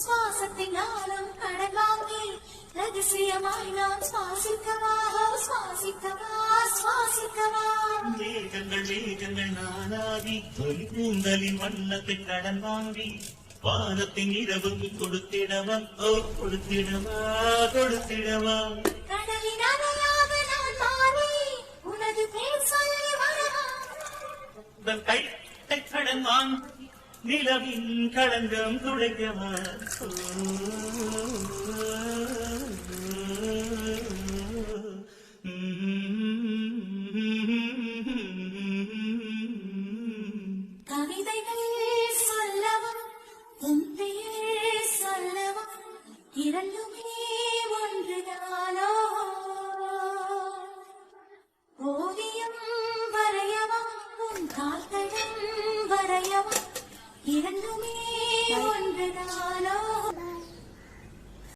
சுவாசத்தினாலும் கடன் வாங்கி ரகசியமாய் நான் சுவாசிக்கவா சுவாசிக்கவா சுவாசிக்கவா மேகங்கள் மேகங்கள் நானாகி பூந்தலின் வண்ணத்தை கடன் வாங்கி வானத்தின் இரவுக்கு கொடுத்திடவா ஓ கொடுத்திடவா கொடுத்திடவா கடலின் அலையாக நான் மாறி உனது பேர் சொல்லி வரவா கை கடன் வாங்கி நிலவின் களங்கம் துடைக்கவா கவிதைகள் சொல்லவா உன் பெயர் சொல்லவா இரண்டுமே ஒன்றுதானோ ஓவியம் வரையவா உன் கால்களும் வரையவா இரண்டுமே ஒன்றுதானோ